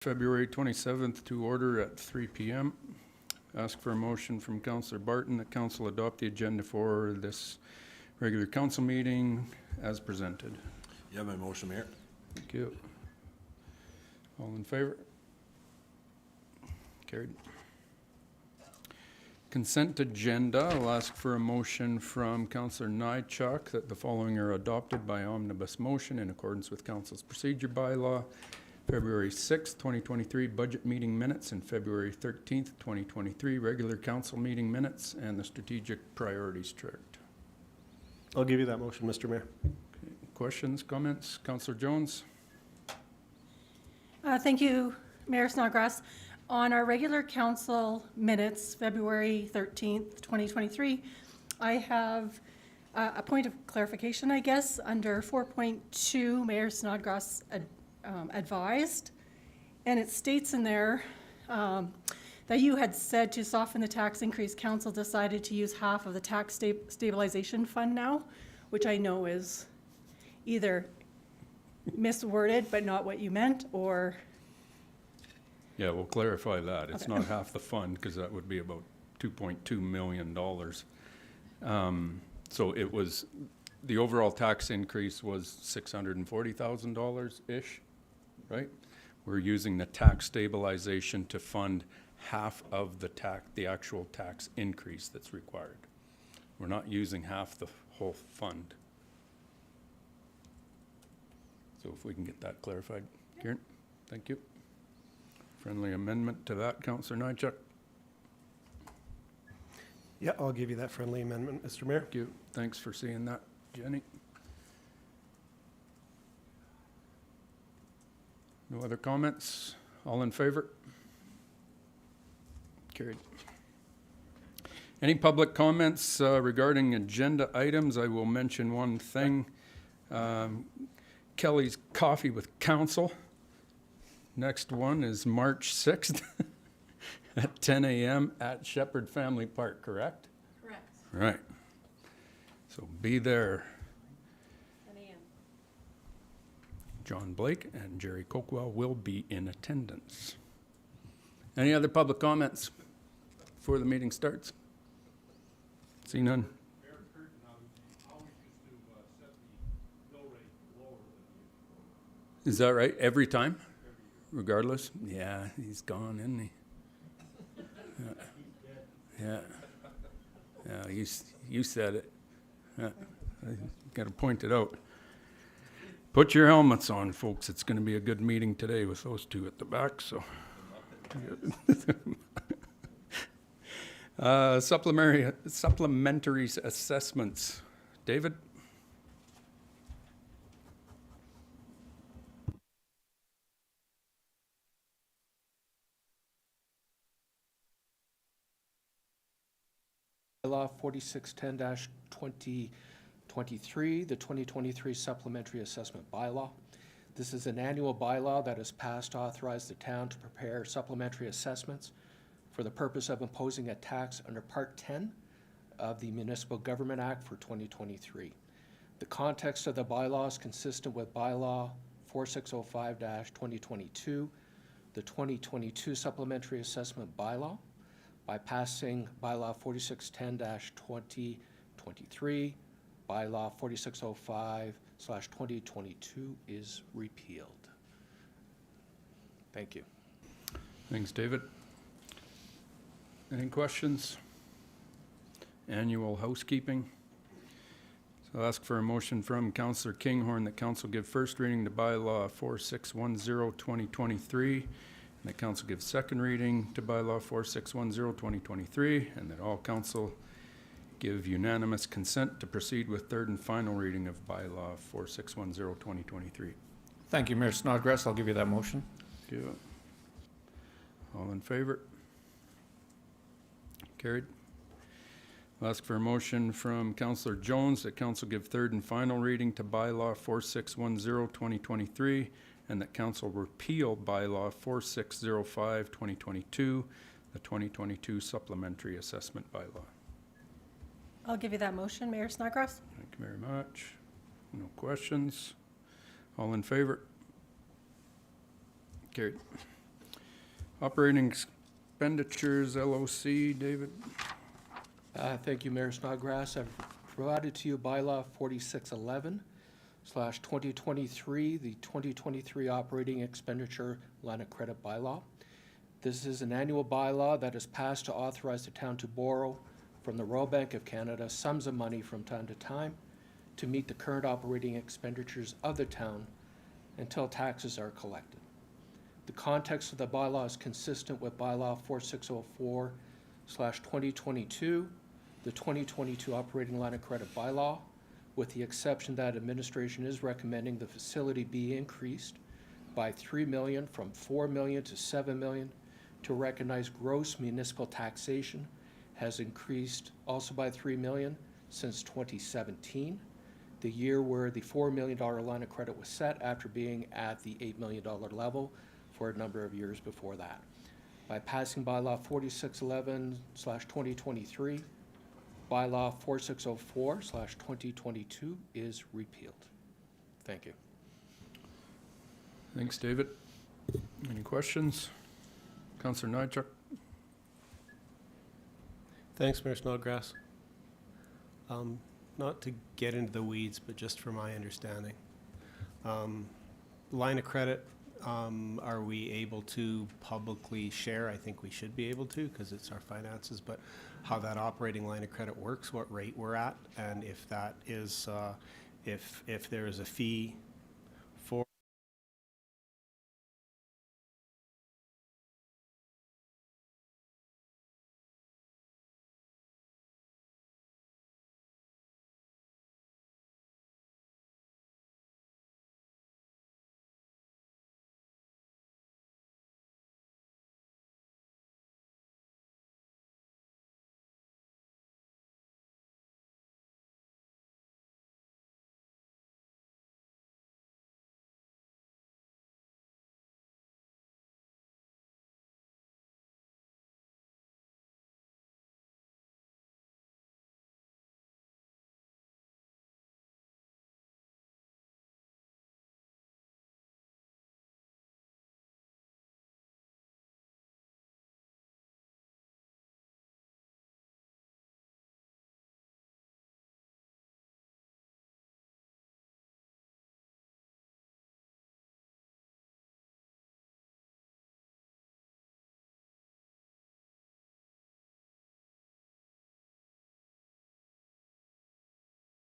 February 27th to order at 3 p.m. Ask for a motion from Councillor Barton that Council adopt the agenda for this regular council meeting as presented. Yeah, my motion, Mayor. Thank you. All in favor? Carried. Consent agenda. I'll ask for a motion from Councillor Nychuk that the following are adopted by omnibus motion in accordance with Council's procedure bylaw. February 6th, 2023 budget meeting minutes and February 13th, 2023 regular council meeting minutes and the strategic priorities chart. I'll give you that motion, Mr. Mayor. Okay. Questions, comments? Councillor Jones? Thank you, Mayor Snodgrass. On our regular council minutes, February 13th, 2023, I have a point of clarification, I guess, under 4.2, Mayor Snodgrass advised, and it states in there that you had said to soften the tax increase, council decided to use half of the tax stabilization fund now, which I know is either misworded but not what you meant, or... Yeah, we'll clarify that. It's Okay. not half the fund because that would be about $2.2 million. So it was, the overall tax increase was $640,000-ish, right? We're using the tax stabilization to fund half of the actual tax increase that's required. We're not using half the whole fund. So if we can get that clarified. Kieran, thank you. Friendly amendment to that, Councillor Nychuk. Yeah, I'll give you that friendly amendment, Mr. Mayor. Thank you. Thanks for seeing that, Jenny. No other comments? All in favor? Carried. Any public comments regarding agenda items? I will mention one thing. Kelly's Coffee with Council. Next one is March 6th at 10 a.m. at Shepherd Family Park, correct? Correct. Right. So be there. 10 a.m. John Blake and Jerry Coquell will be in attendance. Any other public comments before the meeting starts? See none. Is that right? Every time? Regardless? Yeah, he's gone, isn't he? Yeah. Yeah, you said it. Yeah. Got to point it out. Put your helmets on, folks. It's going to be a good meeting today with those two at the back. So, supplementary assessments. David? Law 4610-2023, the 2023 Supplementary Assessment Bylaw. This is an annual bylaw that is passed to authorize the town to prepare supplementary assessments for the purpose of imposing a tax under Part 10 of the Municipal Government Act for 2023. The context of the bylaw is consistent with Bylaw 4605-2022, the 2022 Supplementary Assessment Bylaw. By passing Bylaw 4610-2023, Bylaw 4605/2022 is repealed. Thank you. Thanks, David. Any questions? Annual housekeeping. So I'll ask for a motion from Councillor Kinghorn that Council give first reading to Bylaw 4610-2023. And that Council gives second reading to Bylaw 4610-2023, and that all Council give unanimous consent to proceed with third and final reading of Bylaw 4610-2023. Thank you, Mayor Snodgrass. I'll give you that motion. Thank you. All in favor? Carried. I'll ask for a motion from Councillor Jones that Council give third and final reading to Bylaw 4610-2023, and that Council repeal Bylaw 4605-2022, the 2022 Supplementary Assessment Bylaw. I'll give you that motion, Mayor Snodgrass. Thank you very much. No questions? All in favor? Carried. Operating expenditures, LOC, David? Thank you, Mayor Snodgrass. I've provided to you bylaw 4611/2023, the 2023 operating expenditure line of credit bylaw. This is an annual bylaw that is passed to authorize the town to borrow from the Royal Bank of Canada sums of money from time to time to meet the current operating expenditures of the town until taxes are collected. The context of the bylaw is consistent with bylaw 4604/2022, the 2022 operating line of credit bylaw, with the exception that administration is recommending the facility be increased by $3 million from $4 million to $7 million to recognize gross municipal taxation has increased also by $3 million since 2017, the year where the $4 million line of credit was set after being at the $8 million level for a number of years before that. By passing bylaw 4611/2023, bylaw 4604/2022 is repealed. Thank you. Thanks, David. Any questions? Councillor Nychuk? Thanks, Mayor Snodgrass. Not to get into the weeds, but just for my understanding. Line of credit, are we able to publicly share? I think we should be able to because it's our finances, but how that operating line of credit works, what rate we're at, and if that is, if there is a fee for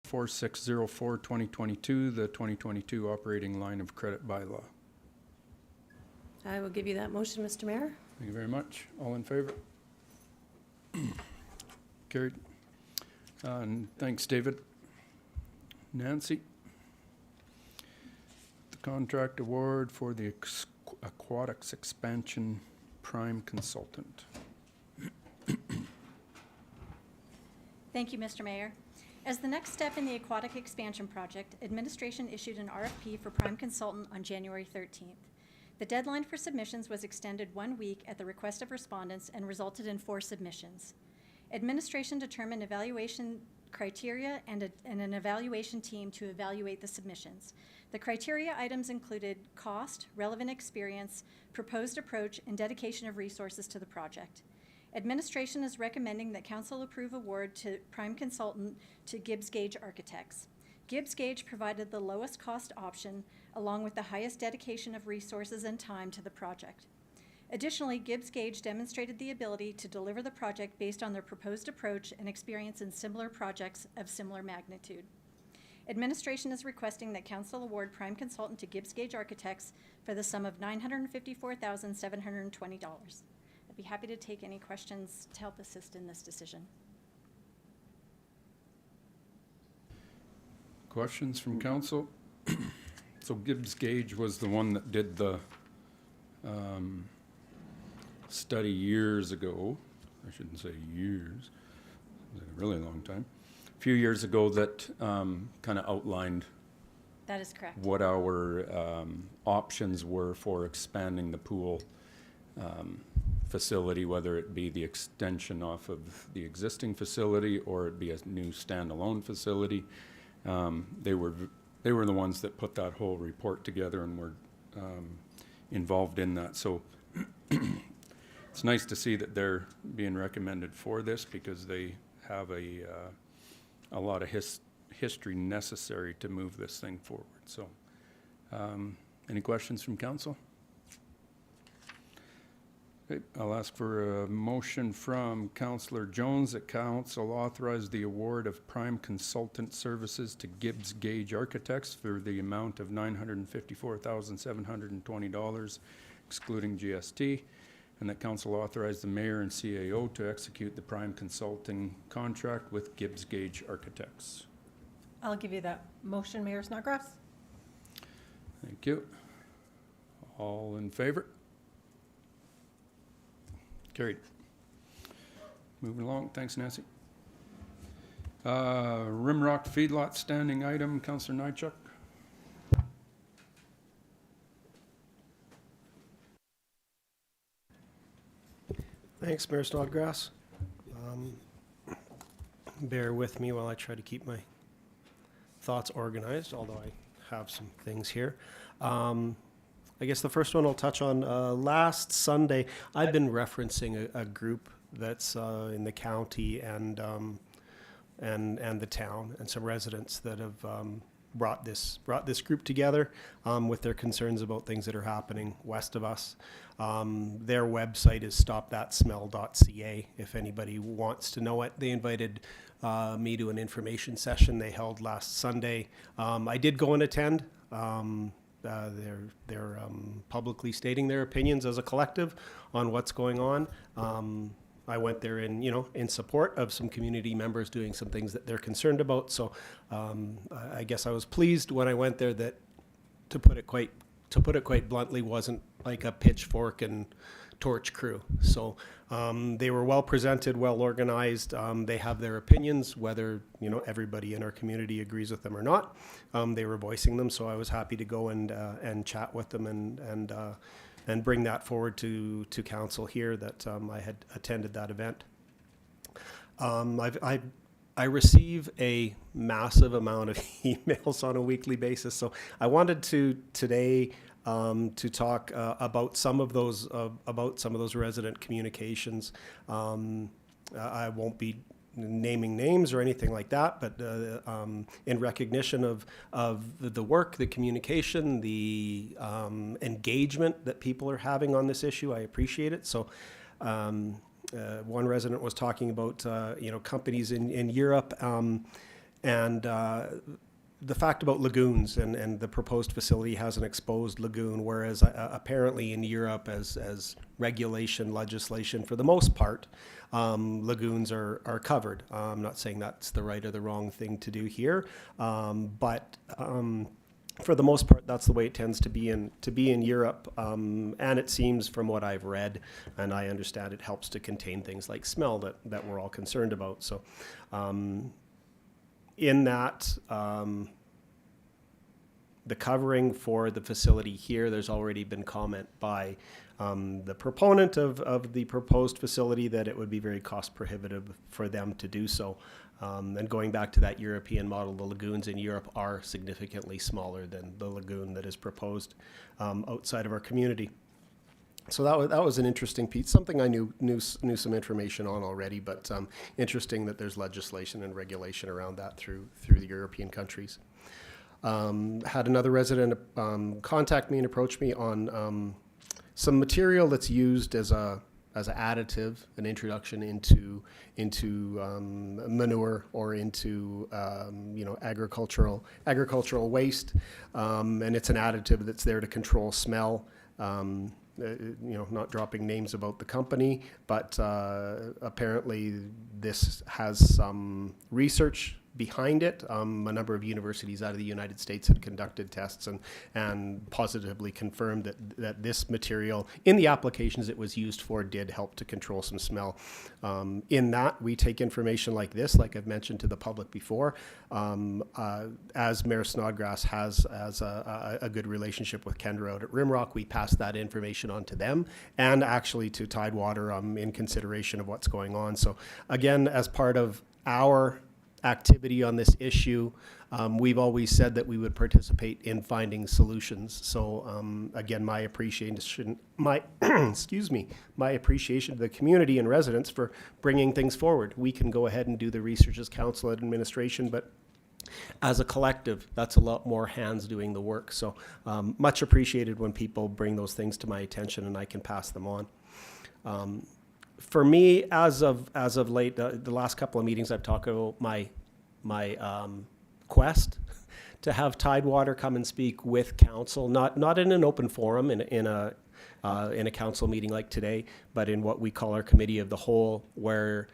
Four 2022, the 2022 operating line of credit bylaw. I will give you that motion, Mr. Mayor. Thank you very much. All in favor? Carried. And thanks, David. Nancy? The contract award for the aquatics expansion prime consultant. Thank you, Mr. Mayor. As the next step in the aquatic expansion project, administration issued an RFP for prime consultant on January 13th. The deadline for submissions was extended 1 week at the request of respondents and resulted in 4 submissions. Administration determined evaluation criteria and an evaluation team to evaluate the submissions. The criteria items included cost, relevant experience, proposed approach, and dedication of resources to the project. Administration is recommending that council approve award to prime consultant to Gibbs Gage Architects. Gibbs Gage provided the lowest cost option along with the highest dedication of resources and time to the project. Additionally, Gibbs Gage demonstrated the ability to deliver the project based on their proposed approach and experience in similar projects of similar magnitude. Administration is requesting that council award prime consultant to Gibbs Gage Architects for the sum of $954,720. I'd be happy to take any questions to help assist in this decision. Questions from council? So Gibbs Gage was the one that did the study years ago. I shouldn't say years, it was a really long time. A few years ago that kind of outlined That is correct. what our options were for expanding the pool facility, whether it be the extension off of the existing facility or it be a new standalone facility. They were the ones that put that whole report together and were involved in that. So it's nice to see that they're being recommended for this because they have a lot of history necessary to move this thing forward. So, any questions from council? Okay, I'll ask for a motion from Councillor Jones that council authorize the award of prime consultant services to Gibbs Gage Architects for the amount of $954,720, excluding GST, and that council authorize the mayor and CAO to execute the prime consulting contract with Gibbs Gage Architects. I'll give you that motion, Mayor Snodgrass. Thank you. All in favor? Carried. Moving along. Thanks, Nancy. Rimrock feedlot standing item, Councillor Nychuk. Thanks, Mayor Snodgrass. Bear with me while I try to keep my thoughts organized, although I have some things here. I guess the first one I'll touch on, last Sunday, I've been referencing a group that's in the county and the town, and some residents that have brought this group together with their concerns about things that are happening west of us. Their website is stopthatsmell.ca if anybody wants to know it. They invited me to an information session they held last Sunday. I did go and attend. They're publicly stating their opinions as a collective on what's going on. I went there in support of some community members doing some things that they're concerned about. So I guess I was pleased when I went there that, to put it quite bluntly, wasn't like a pitchfork and torch crew. So they were well presented, well organized. They have their opinions, whether everybody in our community agrees with them or not. They were voicing them, so I was happy to go and chat with them and bring that forward to council here that I had attended that event. I receive a massive amount of emails on a weekly basis, so I wanted to today to talk about some of those resident communications. I won't be naming names or anything like that, but in recognition of the work, the communication, the engagement that people are having on this issue, I appreciate it. So one resident was talking about companies in Europe and the fact about lagoons and the proposed facility has an exposed lagoon, whereas apparently in Europe, as regulation legislation for the most part, lagoons are covered. I'm not saying that's the right or the wrong thing to do here, but for the most part, that's the way it tends to be in Europe. And it seems, from what I've read, and I understand, it helps to contain things like smell that we're all concerned about. So. In that, the covering for the facility here, there's already been comment by the proponent of the proposed facility that it would be very cost prohibitive for them to do so. And going back to that European model, the lagoons in Europe are significantly smaller than the lagoon that is proposed outside of our community. So that was an interesting piece, something I knew some information on already, but interesting that there's legislation and regulation around that through the European countries. Had another resident contact me and approach me on some material that's used as an additive, an introduction into manure or into agricultural waste, and it's an additive that's there to control smell. Not dropping names about the company, but apparently this has some research behind it. A number of universities out of the United States had conducted tests and positively confirmed that this material, in the applications it was used for, did help to control some smell. In that, we take information like this, like I've mentioned to the public before, as Mayor Snodgrass has a good relationship with Kendra out at Rimrock, we pass that information on to them and actually to Tidewater in consideration of what's going on. So again, as part of our activity on this issue. We've always said that we would participate in finding solutions. So again, my appreciation, excuse me, my appreciation to the community and residents for bringing things forward. We can go ahead and do the research as council and administration, but as a collective, that's a lot more hands doing the work. So much appreciated when people bring those things to my attention and I can pass them on. For me, as of late, the last couple of meetings, I've talked about my quest to have Tidewater come and speak with council, not in an open forum in a council meeting like today, but in what we call our committee of the whole, where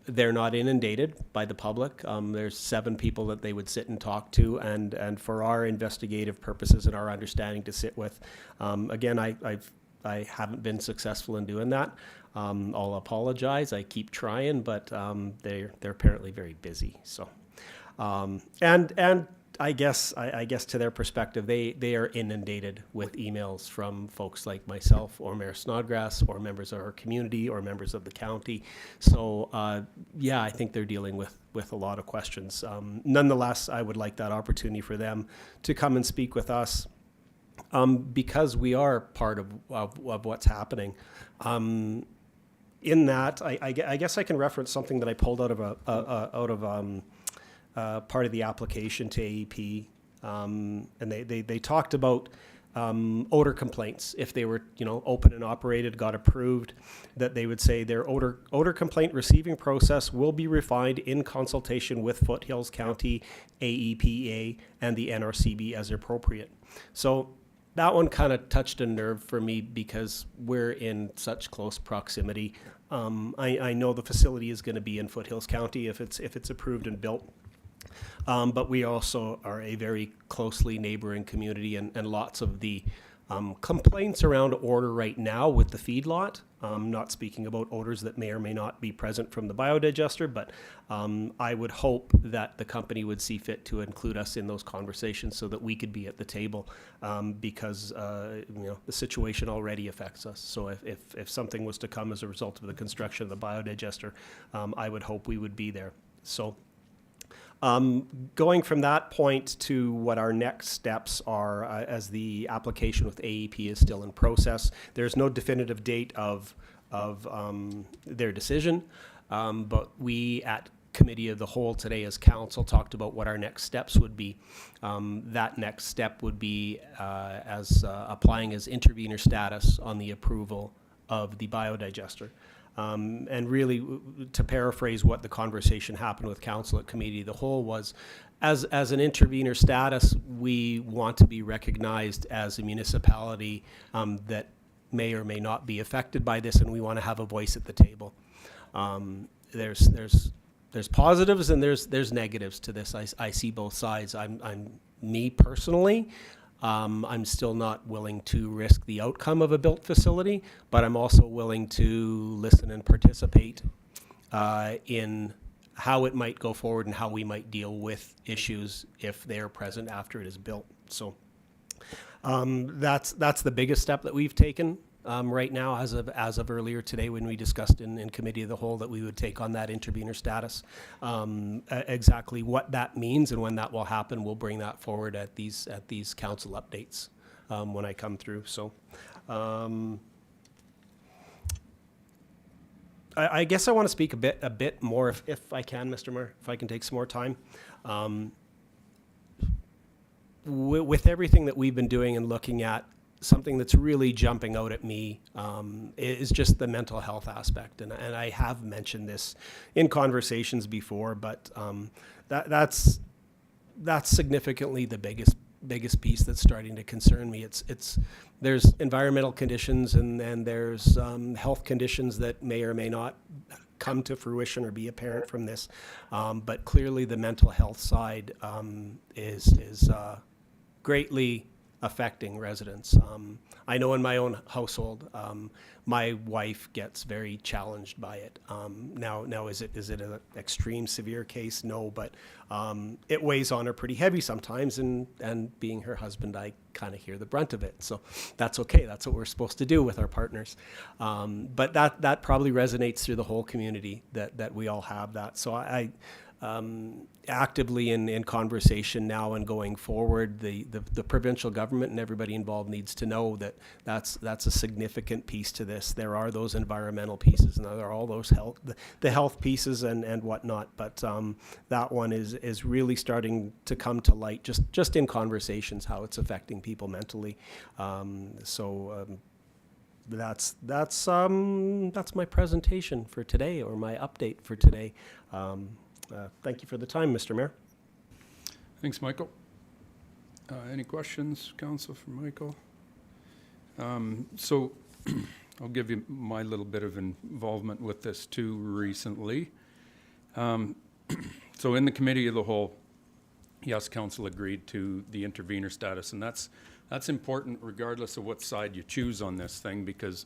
they're not inundated by the public. There's 7 people that they would sit and talk to, and for our investigative purposes and our understanding to sit with. Again, I haven't been successful in doing that. I'll apologize. I keep trying, but they're apparently very busy. So, and I guess to their perspective, they are inundated with emails from folks like myself or Mayor Snodgrass or members of our community or members of the county. So yeah, I think they're dealing with a lot of questions. Nonetheless, I would like that opportunity for them to come and speak with us. Because we are part of what's happening. In that, I guess I can reference something that I pulled out of part of the application to AEP, and they talked about odor complaints. If they were, open and operated, got approved, that they would say their odor complaint receiving process will be refined in consultation with Foothills County, AEPA, and the NRCB as appropriate. So that one kind of touched a nerve for me because we're in such close proximity. I know the facility is going to be in Foothills County if it's approved and built. But we also are a very closely neighboring community, and lots of the complaints around odor right now with the feedlot, not speaking about odors that may or may not be present from the biodigester, but I would hope that the company would see fit to include us in those conversations so that we could be at the table, because the situation already affects us. So if something was to come as a result of the construction of the biodigester, I would hope we would be there. So going from that point to what our next steps are, as the application with AEP is still in process. There's no definitive date of their decision, but we at Committee of the Whole today as council talked about what our next steps would be. That next step would be applying as intervenor status on the approval of the biodigester. And really, to paraphrase what the conversation happened with council at Committee of the Whole was, as an intervenor status, we want to be recognized as a municipality that may or may not be affected by this, and we want to have a voice at the table. There's positives and there's negatives to this. I see both sides. Me personally, I'm still not willing to risk the outcome of a built facility, but I'm also willing to listen and participate in how it might go forward and how we might deal with issues if they're present after it is built. So that's the biggest step that we've taken right now as of earlier today when we discussed in Committee of the Whole that we would take on that intervenor status. Exactly what that means and when that will happen, we'll bring that forward at these council updates when I come through. So I guess I want to speak a bit more if I can, Mr. Mayor, if I can take some more time. With everything that we've been doing and looking at, something that's really jumping out at me is just the mental health aspect. And I have mentioned this in conversations before, but that's significantly the biggest piece that's starting to concern me. There's environmental conditions and there's health conditions that may or may not come to fruition or be apparent from this. But clearly the mental health side is greatly affecting residents. I know in my own household, my wife gets very challenged by it. Now is it an extreme severe case? No, but it weighs on her pretty heavy sometimes, and being her husband, I kind of hear the brunt of it. So that's okay. That's what we're supposed to do with our partners. But that probably resonates through the whole community that we all have that. So actively in conversation now and going forward. The provincial government and everybody involved needs to know that that's a significant piece to this. There are those environmental pieces, and there are all those the health pieces and whatnot. But that one is really starting to come to light just in conversations, how it's affecting people mentally. That's my presentation for today, or my update for today. Thank you for the time, Mr. Mayor. Thanks, Michael. Any questions, Council, for Michael? So I'll give you my little bit of involvement with this too recently. So in the committee of the whole, yes, Council agreed to the intervenor status, and that's important regardless of what side you choose on this thing, because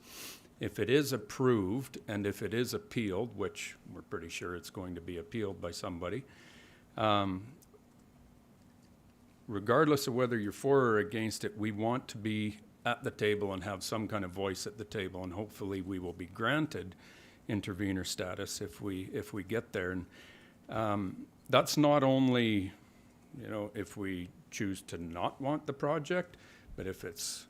if it is approved and if it is appealed, which we're pretty sure it's going to be appealed by somebody, regardless of whether you're for or against it, we want to be at the table and have some kind of voice at the table, and hopefully we will be granted intervenor status if we get there. And that's not only, if we choose to not want the project, but if it's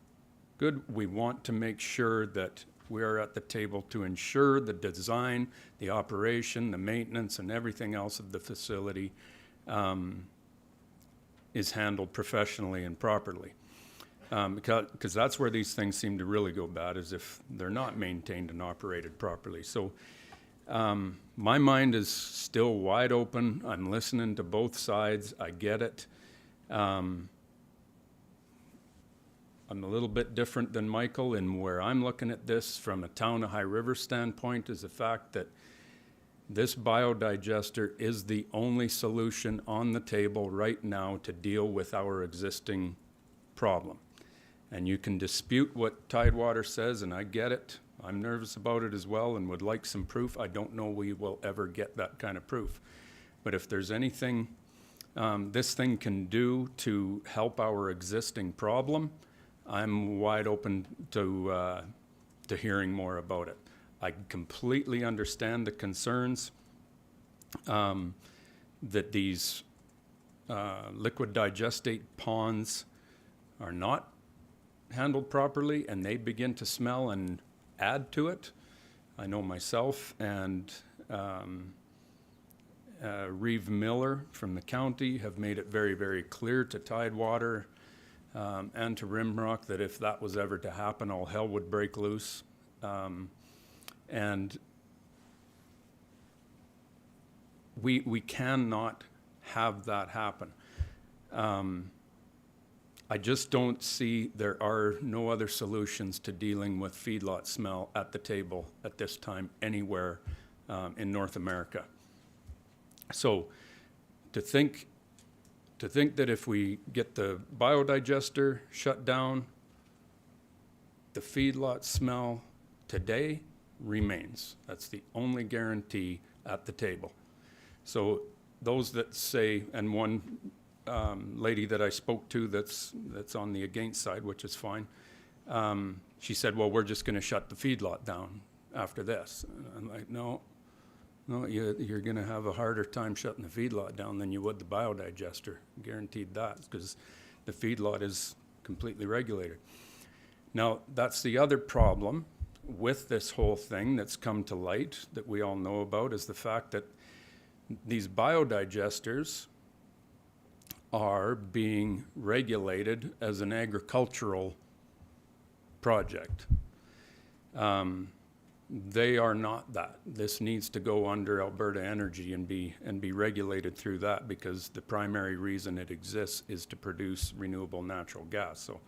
good, we want to make sure that we're at the table to ensure the design, the operation, the maintenance, and everything else of the facility is handled professionally and properly. Because that's where these things seem to really go bad, is if they're not maintained and operated properly. So my mind is still wide open. I'm listening to both sides. I get it. I'm a little bit different than Michael in where I'm looking at this from a town of High River standpoint, is the fact that this biodigester is the only solution on the table right now to deal with our existing problem. And you can dispute what Tidewater says, and I get it. I'm nervous about it as well and would like some proof. I don't know we will ever get that kind of proof. But if there's anything this thing can do to help our existing problem, I'm wide open to hearing more about it. I completely understand the concerns that these liquid digestate ponds are not handled properly and they begin to smell and add to it. I know myself and Reeve Miller from the county have made it very, very clear to Tidewater and to Rimrock that if that was ever to happen, all hell would break loose. And we cannot have that happen. I just don't see, there are no other solutions to dealing with feedlot smell at the table at this time anywhere in North America. So to think that if we get the biodigester shut down, the feedlot smell today remains. That's the only guarantee at the table. So those that say, and one lady that I spoke to that's on the against side, which is fine, she said, well, we're just going to shut the feedlot down after this. And I'm like, no, you're going to have a harder time shutting the feedlot down than you would the biodigester. Guaranteed that, because the feedlot is completely regulated. Now, that's the other problem with this whole thing that's come to light that we all know about, is the fact that these biodigesters are being regulated as an agricultural project. They are not that. This needs to go under Alberta Energy and be regulated through that, because the primary reason it exists is to produce renewable natural gas. So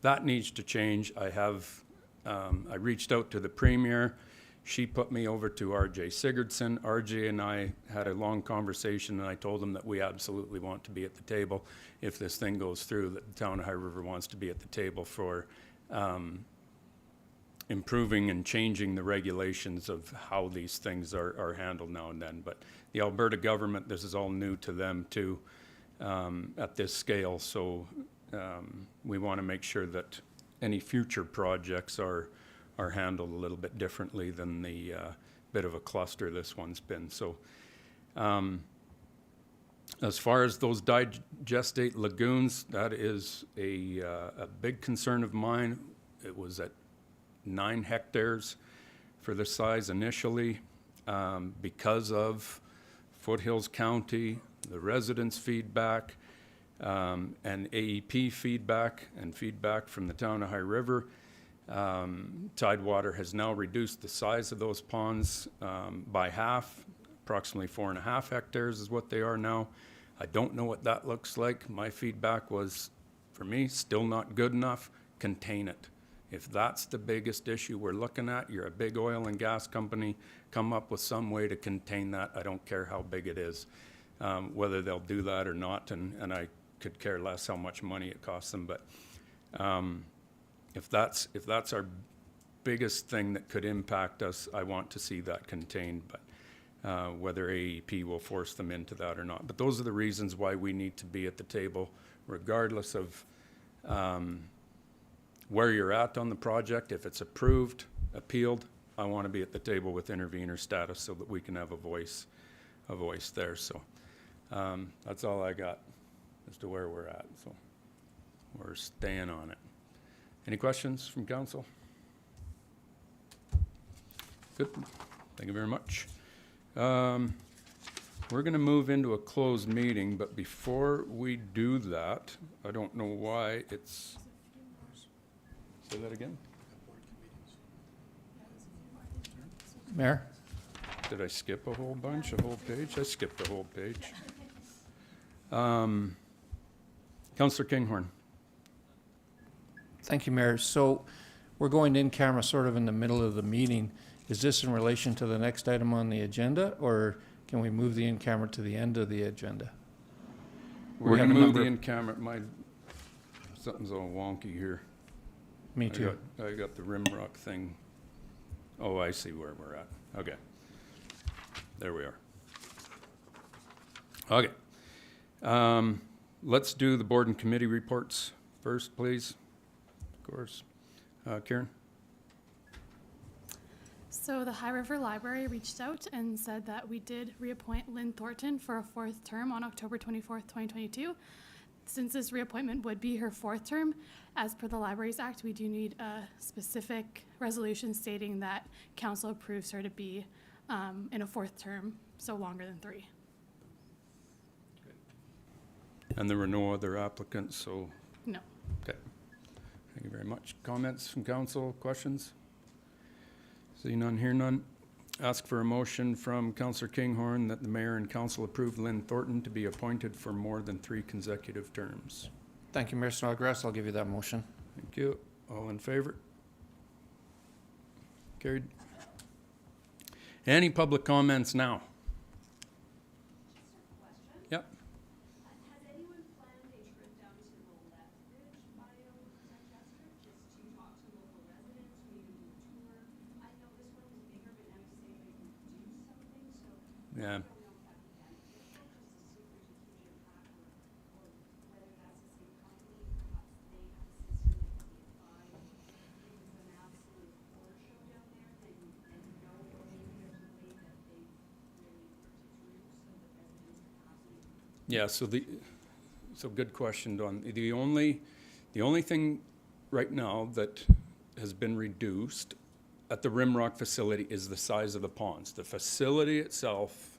that needs to change. I reached out to the Premier. She put me over to RJ Sigurdsson. RJ and I had a long conversation, and I told him that we absolutely want to be at the table if this thing goes through, that the town of High River wants to be at the table for improving and changing the regulations of how these things are handled now and then. But the Alberta government, this is all new to them too at this scale. So we want to make sure that any future projects are handled a little bit differently than the bit of a cluster this one's been. So As far as those digestate lagoons, that is a big concern of mine. It was at 9 hectares for the size initially, because of Foothills County, the residents' feedback, and AEP feedback, and feedback from the town of High River. Tidewater has now reduced the size of those ponds by half. Approximately 4.5 hectares is what they are now. I don't know what that looks like. My feedback was, for me, still not good enough. Contain it. If that's the biggest issue we're looking at, you're a big oil and gas company, come up with some way to contain that. I don't care how big it is, whether they'll do that or not, and I could care less how much money it costs them. But if that's our biggest thing that could impact us, I want to see that contained. But whether AEP will force them into that or not. But those are the reasons why we need to be at the table, regardless of where you're at on the project. If it's approved, appealed, I want to be at the table with intervener status so that we can have a voice there. So that's all I got as to where we're at. So we're staying on it. Any questions from council? Good. Thank you very much. We're going to move into a closed meeting, but before we do that, I don't know why it's... Say that again? Mayor? Did I skip a whole bunch, a whole page? I skipped a whole page. Councillor Kinghorn. Thank you, Mayor. So we're going in camera sort of in the middle of the meeting. Is this in relation to the next item on the agenda, or can we move the in-camera to the end of the agenda? We're going to move the in-camera. Something's all wonky here. Me too. I got the Rimrock thing. Oh, I see where we're at. Okay. There we are. Okay. Let's do the board and committee reports first, please. Of course. Karen? So the High River Library reached out and said that we did reappoint Lynn Thornton for a 4th term on October 24th, 2022. Since this reappointment would be her 4th term, as per the Libraries Act, we do need a specific resolution stating that council approves her to be in a 4th term, so longer than 3. And there were no other applicants, so... No. Okay. Thank you very much. Comments from council? Questions? See none, hear none. Ask for a motion from Councillor Kinghorn that the mayor and council approve Lynn Thornton to be appointed for more than 3 consecutive terms. Thank you, Mayor Snodgrass. I'll give you that motion. Thank you. All in favor? Carried. Any public comments now? Yep. Has anyone planned a trip down to the Lethbridge biodigester just to talk to local residents, maybe do a tour? I know this one was bigger, but now you say they can do something, so Yeah. I don't know if that would be beneficial, just to see if there's a huge impact, or whether that's the same company, perhaps they have a system that can be applied. If it's an absolute horror show down there, then no, or maybe there's a way that they really worked it through so the residents can absolutely. Yeah, so good question, Dawn. The only thing right now that has been reduced at the Rimrock facility is the size of the ponds. The facility itself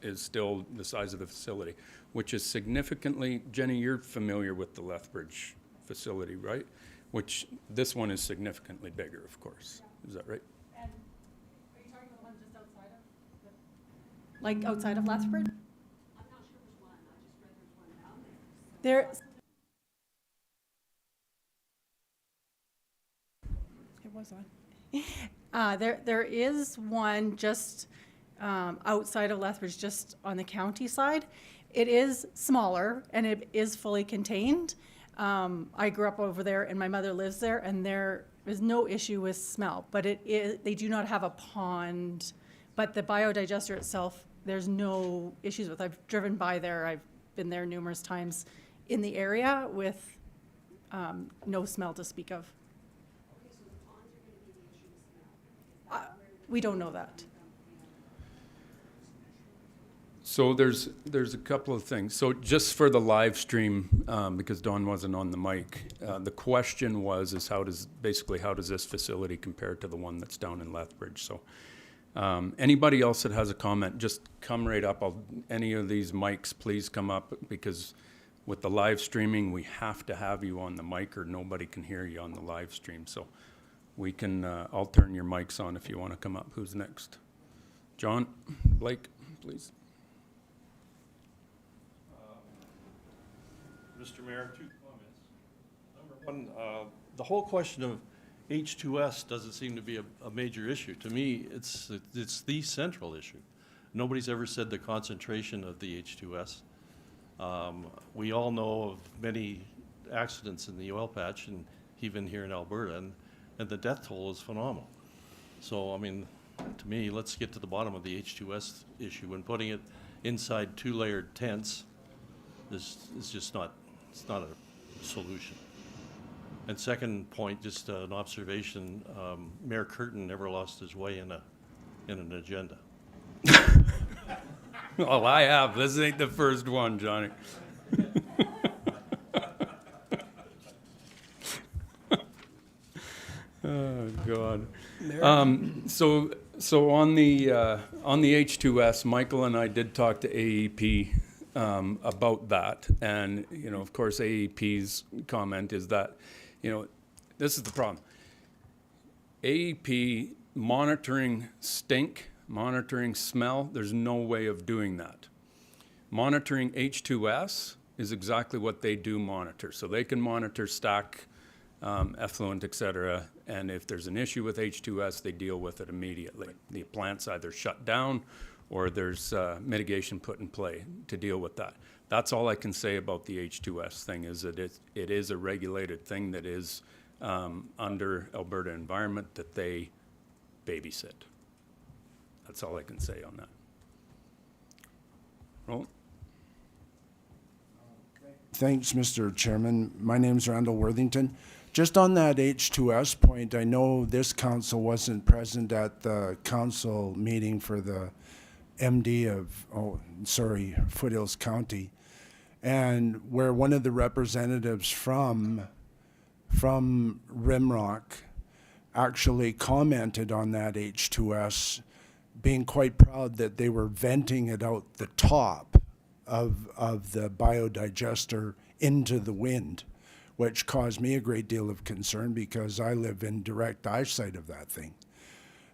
is still the size of the facility, which is significantly, Jenny, you're familiar with the Lethbridge facility, right? Which this one is significantly bigger, of course. Is that right? And are you talking about the one just outside of? Like outside of Lethbridge? I'm not sure which one, I just read there's one down there. There. It was on. There is one just outside of Lethbridge, just on the county side. It is smaller and it is fully contained. I grew up over there and my mother lives there, and there is no issue with smell, but they do not have a pond. But the biodigester itself, there's no issues with. I've driven by there. I've been there numerous times in the area with no smell to speak of. Okay, so the ponds are gonna be the issue with smell. We don't know that. So there's a couple of things. So just for the live stream, because Don wasn't on the mic, the question is how does this facility compare to the one that's down in Lethbridge? So anybody else that has a comment, just come right up. Any of these mics, please come up, because with the live streaming, we have to have you on the mic or nobody can hear you on the live stream. So we can, I'll turn your mics on if you want to come up. Who's next? John, Blake, please. Mr. Mayor, 2 comments. Number one, the whole question of H2S doesn't seem to be a major issue. To me, it's the central issue. Nobody's ever said the concentration of the H2S. We all know of many accidents in the oil patch, and even here in Alberta, and the death toll is phenomenal. So, I mean, to me, let's get to the bottom of the H2S issue, and putting it inside 2-layered tents is just not, it's not a solution. And second point, just an observation, Mayor Curtin never lost his way in an agenda. Well, I have. This ain't the first one, Johnny. Oh, God. So on the H2S, Michael and I did talk to AEP about that. And, you know, of course, AEP's comment is that, you know, this is the problem. AEP monitoring stink, monitoring smell, there's no way of doing that. Monitoring H2S is exactly what they do monitor. So they can monitor stack, effluent, et cetera, and if there's an issue with H2S, they deal with it immediately. The plant's either shut down or there's mitigation put in play to deal with that. That's all I can say about the H2S thing, is that it is a regulated thing that is under Alberta environment that they babysit. That's all I can say on that. Roland? Thanks, Mr. Chairman. My name's Randall Worthington. Just on that H2S point, I know this council wasn't present at the council meeting for the MD of, Foothills County, and where one of the representatives from Rimrock actually commented on that H2S, being quite proud that they were venting it out the top of the biodigester into the wind, which caused me a great deal of concern because I live in direct eyesight of that thing.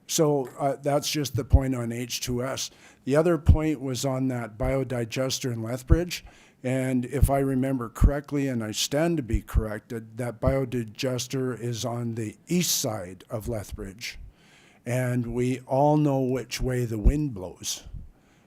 So that's just the point on H2S. The other point was on that biodigester in Lethbridge. And if I remember correctly, and I stand to be corrected, that biodigester is on the east side of Lethbridge. And we all know which way the wind blows.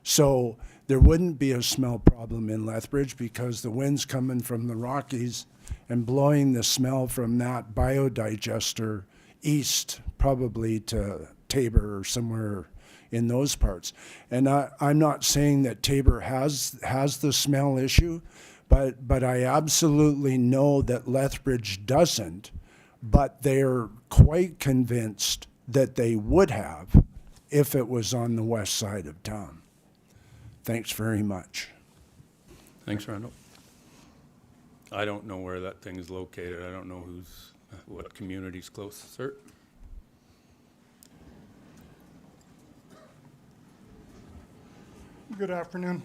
So there wouldn't be a smell problem in Lethbridge because the wind's coming from the Rockies and blowing the smell from that biodigester east, probably to Tabor or somewhere in those parts. And I'm not saying that Tabor has the smell issue, but I absolutely know that Lethbridge doesn't, but they're quite convinced that they would have if it was on the west side of town. Thanks very much. Thanks, Randall. I don't know where that thing is located. I don't know what community's close. Sir? Good afternoon.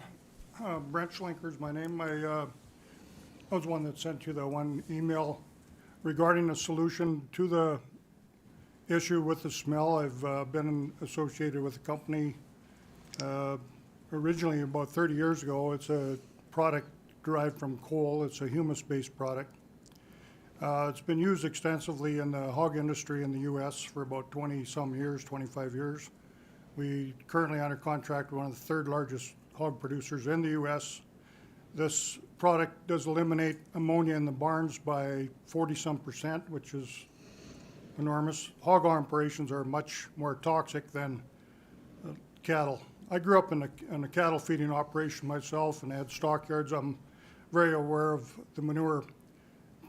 Brent Schlinker's my name. I was one that sent you the one email regarding a solution to the issue with the smell. I've been associated with the company originally about 30 years ago. It's a product derived from coal. It's a humus-based product. It's been used extensively in the hog industry in the U.S. for about 20-some years, 25 years. We currently under contract with one of the third largest hog producers in the U.S. This product does eliminate ammonia in the barns by 40-some%, which is enormous. Hog operations are much more toxic than cattle. I grew up in a cattle feeding operation myself and had stockyards. I'm very aware of the manure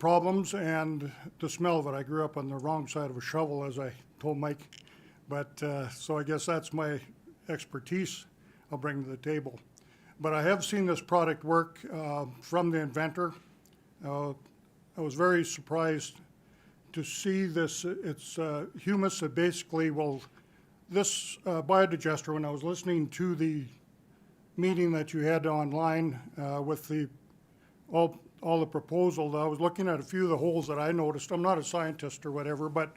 problems and the smell of it. I grew up on the wrong side of a shovel, as I told Mike. But so I guess that's my expertise I'll bring to the table. but I have seen this product work from the inventor. I was very surprised to see this. It's humus that basically will, this biodigester, when I was listening to the meeting that you had online with the all the proposals, I was looking at a few of the holes that I noticed. I'm not a scientist or whatever, but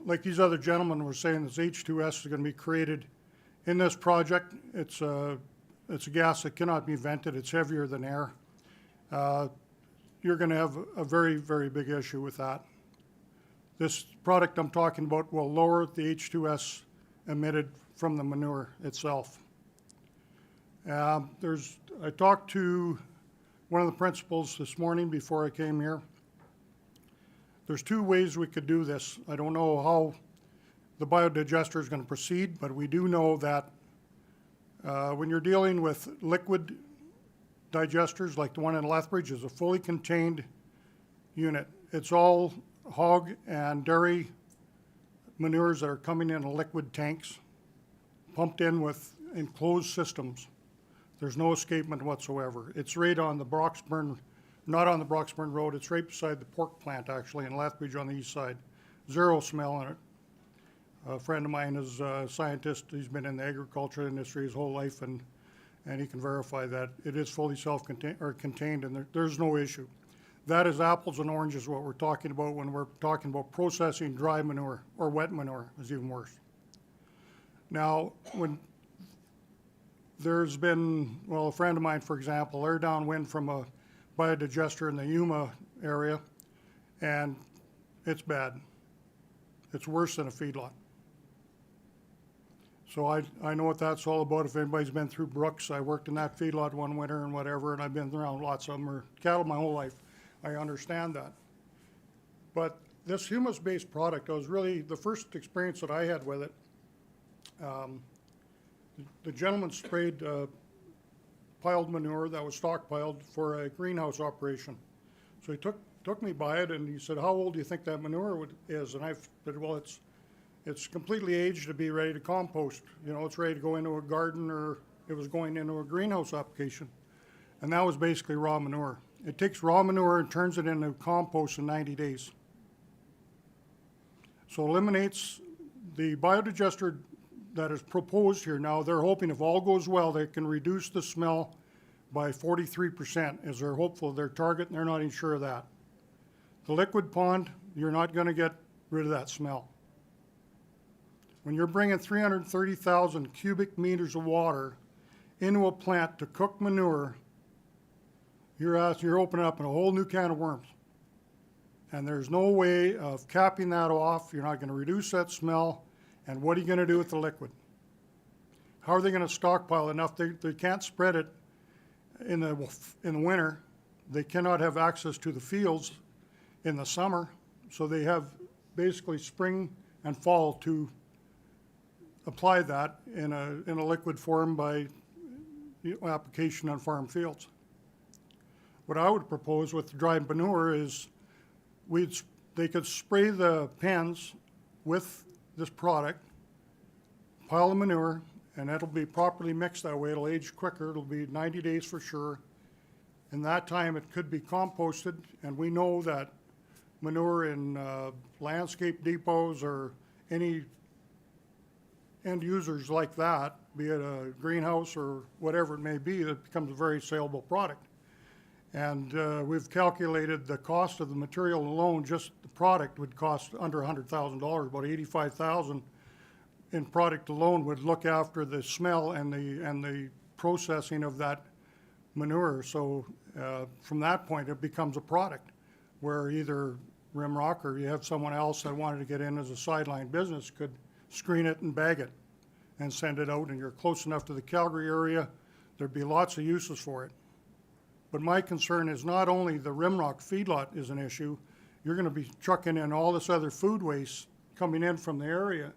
like these other gentlemen were saying, this H2S is going to be created in this project. It's a gas that cannot be vented. It's heavier than air. You're going to have a very, very big issue with that. This product I'm talking about will lower the H2S emitted from the manure itself. I talked to one of the principals this morning before I came here. There's two ways we could do this. I don't know how the biodigester is going to proceed, but we do know that when you're dealing with liquid digesters like the one in Lethbridge, is a fully contained unit. It's all hog and dairy manures that are coming in liquid tanks, pumped in with enclosed systems. There's no escapement whatsoever. It's right on the Broxburn, not on the Broxburn Road, it's right beside the pork plant actually in Lethbridge on the east side. Zero smell in it. A friend of mine is a scientist. He's been in the agriculture industry his whole life, and he can verify that it is fully self-contained or contained, and there's no issue. That is apples and oranges what we're talking about when we're talking about processing dry manure, or wet manure is even worse. Now, when there's been, well, a friend of mine, for example, they're downwind from a biodigester in the Yuma area, and it's bad. It's worse than a feedlot. So I know what that's all about. If anybody's been through Brooks, I worked in that feedlot one winter and whatever, and I've been around lots of them, or cattle my whole life. I understand that. But this humus-based product, I was really, the first experience that I had with it, the gentleman sprayed piled manure that was stockpiled for a greenhouse operation. So he took me by it and he said, how old do you think that manure is? And I said, well, it's completely aged to be ready to compost. You know, it's ready to go into a garden, or it was going into a greenhouse application. And that was basically raw manure. It takes raw manure and turns it into compost in 90 days. So eliminates the biodigester that is proposed here. Now they're hoping if all goes well, they can reduce the smell by 43% as they're hopeful of their target, and they're not even sure of that. The liquid pond, you're not going to get rid of that smell. When you're bringing 330,000 cubic meters of water into a plant to cook manure, you're opening up a whole new can of worms. And there's no way of capping that off. You're not going to reduce that smell. And what are you going to do with the liquid? How are they going to stockpile enough? They can't spread it in the winter. They cannot have access to the fields in the summer. So they have basically spring and fall to apply that in a liquid form by application on farm fields. What I would propose with the dry manure is they could spray the pens with this product, pile the manure, and it'll be properly mixed that way. It'll age quicker. It'll be 90 days for sure. In that time, it could be composted, and we know that manure in landscape depots or any end users like that, be it a greenhouse or whatever it may be, that becomes a very saleable product. And we've calculated the cost of the material alone, just the product would cost under $100,000, about $85,000 in product alone would look after the smell and the processing of that manure. So from that point, it becomes a product where either Rimrock or you have someone else that wanted to get in as a sideline business could screen it and bag it and send it out, and you're close enough to the Calgary area, there'd be lots of uses for it. But my concern is not only the Rimrock feedlot is an issue, you're going to be trucking in all this other food waste coming in from the area.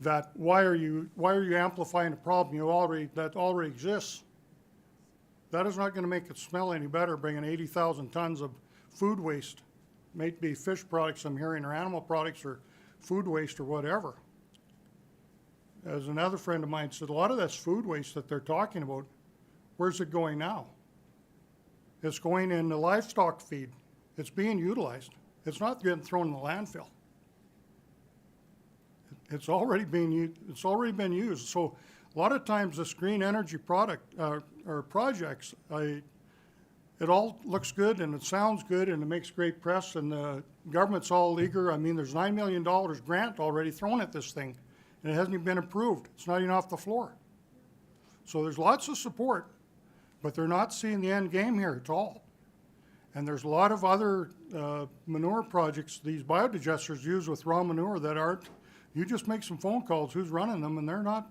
That why are you amplifying a problem that already exists? That is not going to make it smell any better, bringing 80,000 tons of food waste, may be fish products I'm hearing, or animal products, or food waste, or whatever. As another friend of mine said, a lot of this food waste that they're talking about Where's it going now? It's going in the livestock feed. It's being utilized. It's not getting thrown in the landfill. It's already been used. So a lot of times this green energy product, or projects, it all looks good and it sounds good and it makes great press and the government's all eager. I mean, there's $9 million grant already thrown at this thing and it hasn't even been approved. It's not even off the floor. So there's lots of support, but they're not seeing the end game here at all. And there's a lot of other manure projects these biodigesters use with raw manure that aren't, you just make some phone calls, who's running them, and they're not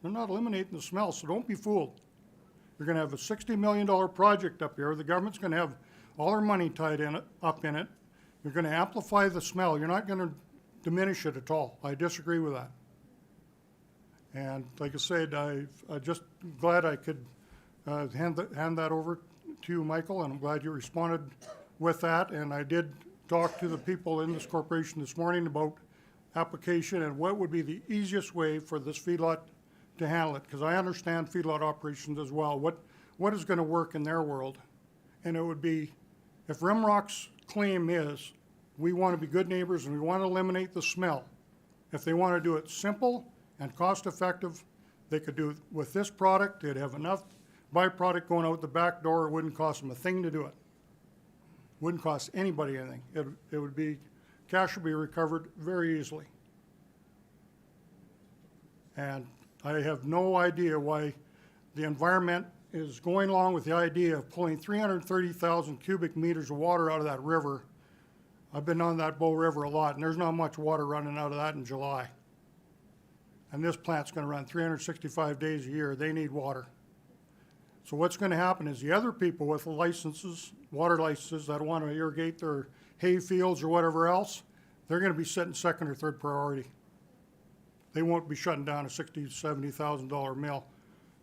eliminating the smell, so don't be fooled. You're gonna have a $60 million project up here. The government's gonna have all their money tied in it, up in it. You're gonna amplify the smell. You're not gonna diminish it at all. I disagree with that. And like I said, I'm just glad I could hand that over to you, Michael, and I'm glad you responded with that. And I did talk to the people in this corporation this morning about application and what would be the easiest way for this feedlot to handle it, because I understand feedlot operations as well. What is going to work in their world? And it would be, if Rimrock's claim is, we want to be good neighbors and we want to eliminate the smell. If they want to do it simple and cost effective, they could do it with this product. They'd have enough byproduct going out the back door. It wouldn't cost them a thing to do it. Wouldn't cost anybody anything. It would be, cash would be recovered very easily. And I have no idea why the environment is going along with the idea of pulling 330,000 cubic meters of water out of that river. I've been on that Bow River a lot, and there's not much water running out of that in July. And this plant's gonna run 365 days a year. They need water. So what's gonna happen is the other people with licenses, water licenses that wanna irrigate their hay fields or whatever else, they're gonna be setting second or third priority. They won't be shutting down a $60,000, $70,000 mill,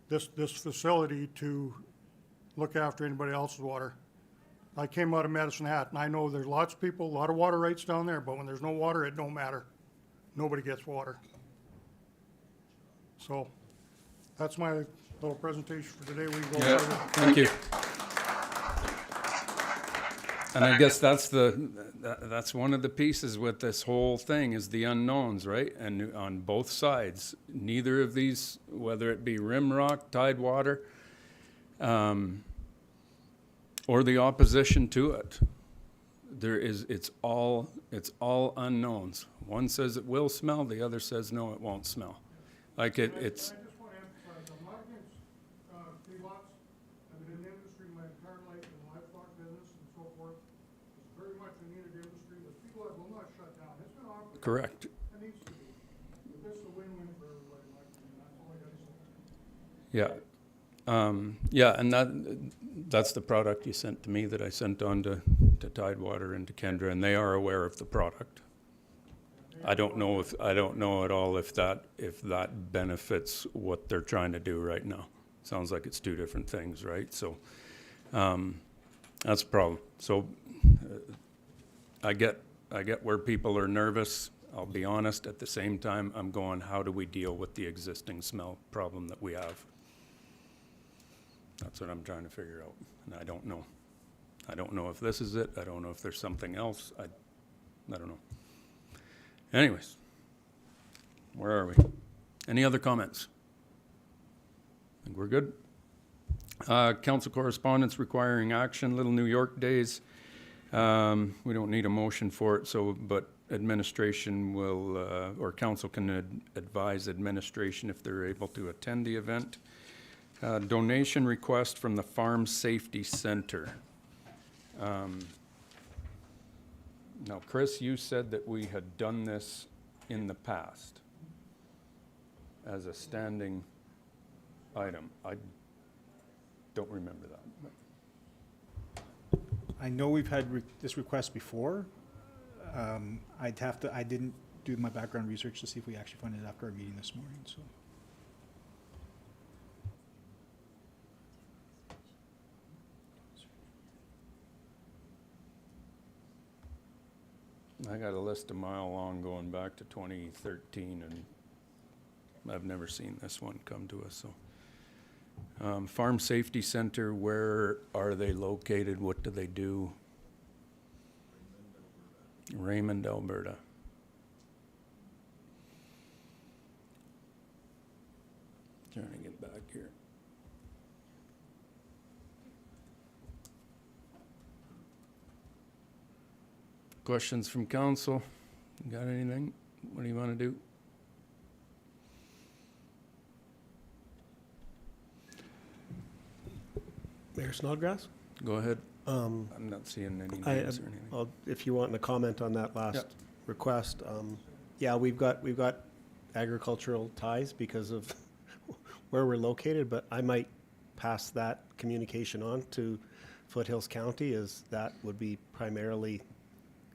this facility to look after anybody else's water. I came out of Medicine Hat, and I know there's lots of people, a lot of water rights down there, but when there's no water, it don't matter. Nobody gets water. So that's my little presentation for today. We can go Yeah, further. thank you. And I guess that's one of the pieces with this whole thing is the unknowns, right? And on both sides, neither of these, whether it be Rimrock, Tidewater, or the opposition to it, it's all unknowns. One says it will smell, the other says no, it won't smell. Like it's. I just want to emphasize, I'm not against feedlots. I've been in the industry my entire life in the livestock business and so forth. It's very much a needed industry. The feedlot will not shut down. It's going to operate. Correct. It needs to be. But this is a win-win for everybody, in my opinion. That's all I got to say. Yeah. Yeah, and that's the product you sent to me that I sent on to Tidewater and to Kendra, and they are aware of the product. I don't know at all if that benefits what they're trying to do right now. Sounds like it's two different things, right? So that's a problem. So I get where people are nervous. I'll be honest. At the same time, I'm going, how do we deal with the existing smell problem that we have? That's what I'm trying to figure out, and I don't know. I don't know if this is it. I don't know if there's something else. I don't know. Anyways, where are we? Any other comments? I think we're good. Council correspondence requiring action, Little New York Days. We don't need a motion for it, but administration will, or council can advise administration if they're able to attend the event. Donation request from the Farm Safety Center. Now, Chris, you said that we had done this in the past as a standing item. I don't remember that. I know we've had this request before. I didn't do my background research to see if we actually found it after our meeting this morning, so. I got a list a mile long going back to 2013, and I've never seen this one come to us, so. Farm Safety Center, where are they located? What do they do? Raymond, Alberta. Trying to get back here. Questions from council? Got anything? What do you want to do? Mayor Snodgrass? Go ahead. Um, I'm not seeing any I, names or anything. if you want to comment on that last Yep. request, yeah, we've got agricultural ties because of where we're located, but I might pass that communication on to Foothills County, as that would be primarily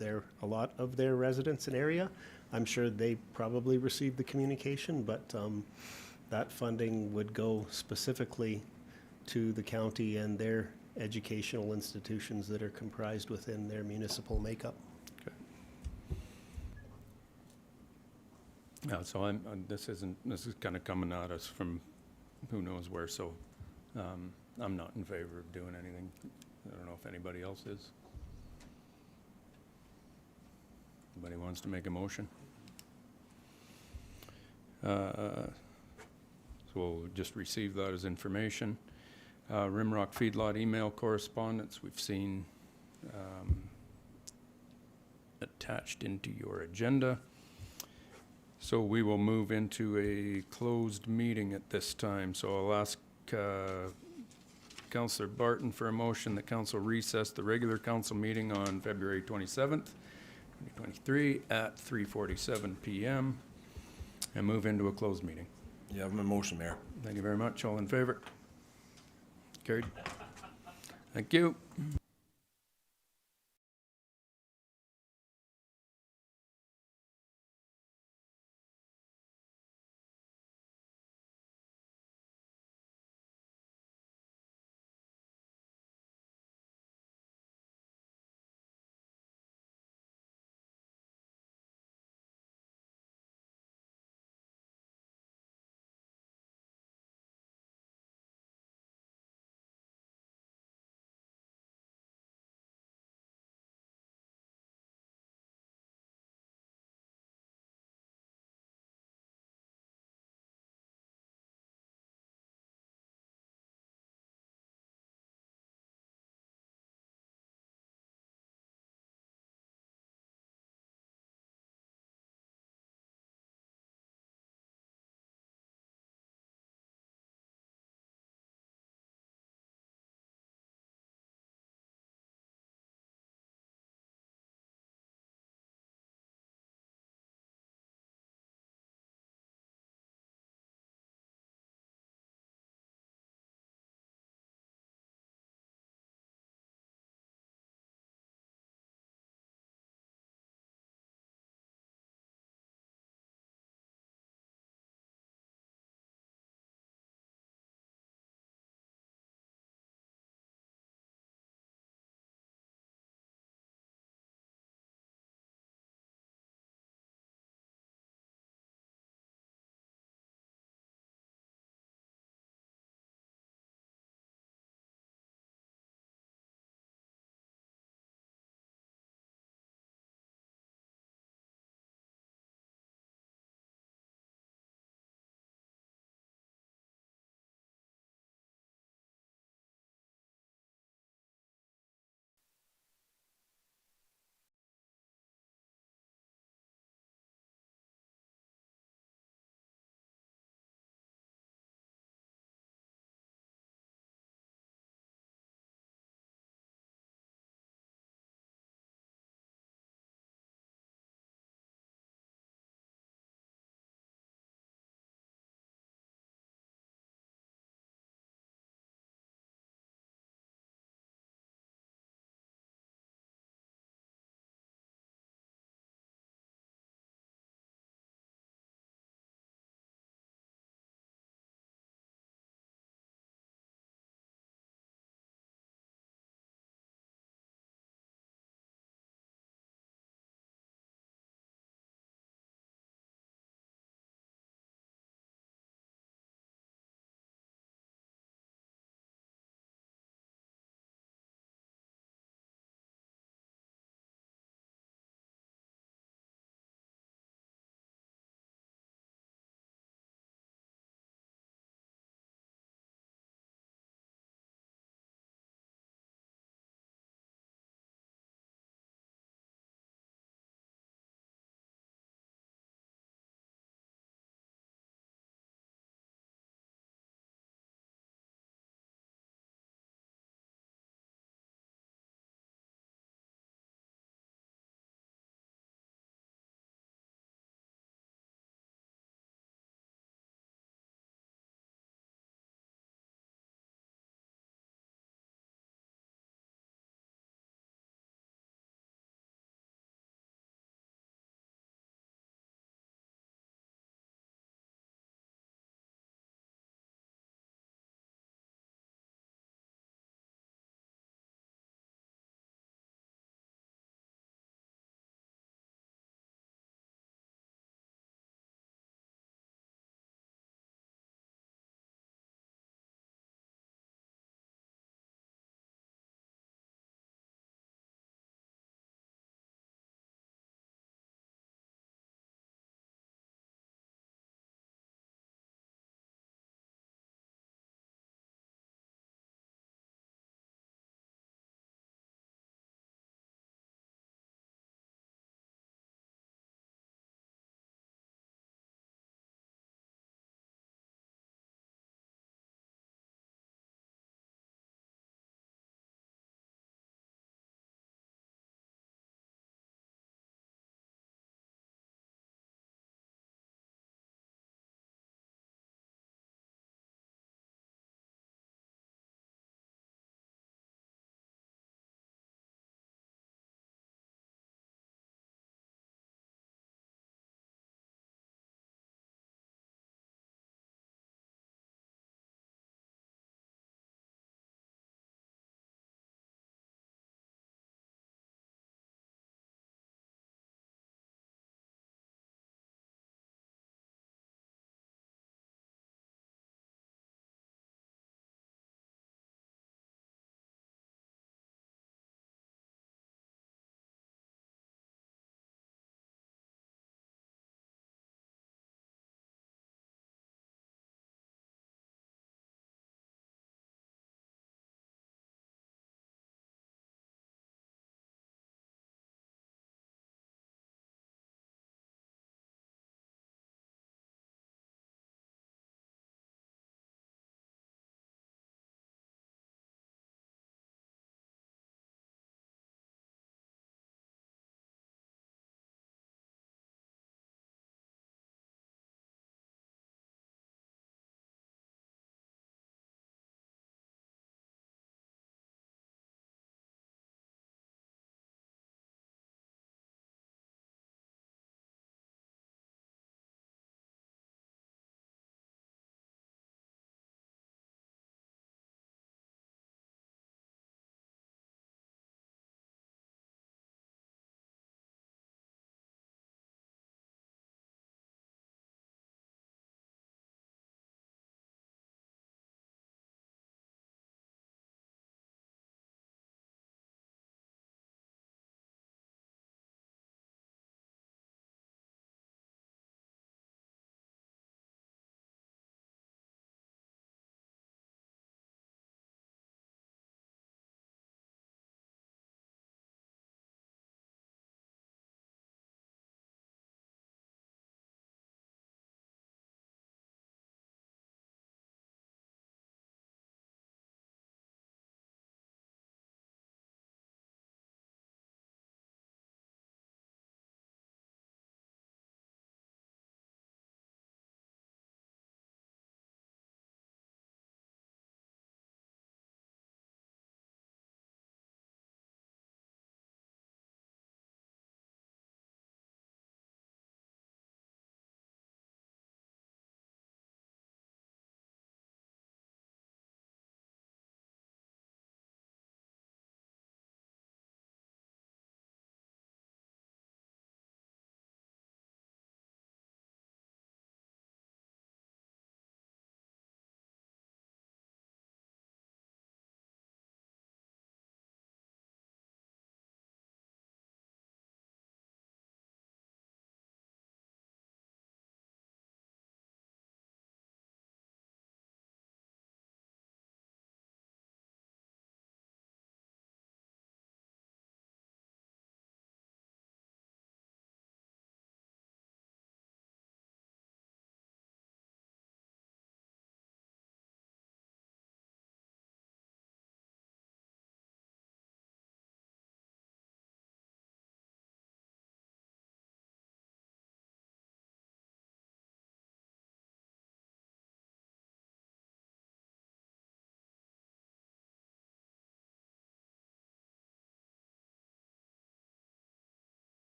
a lot of their residents and area. I'm sure they probably received the communication, but that funding would go specifically to the county and their educational institutions that are comprised within their municipal makeup. Yeah, so this is kind of coming at us from who knows where, so I'm not in favor of doing anything. I don't know if anybody else is. Anybody wants to make a motion? So we'll just receive that as information. Rimrock Feedlot email correspondence, we've seen attached into your agenda. So we will move into a closed meeting at this time. So I'll ask Councillor Barton for a motion that council recess the regular council meeting on February 27th, 2023 at 3:47 p.m. and move into a closed meeting. You have my motion, Mayor. Thank you very much. All in favor? Carried. Thank you.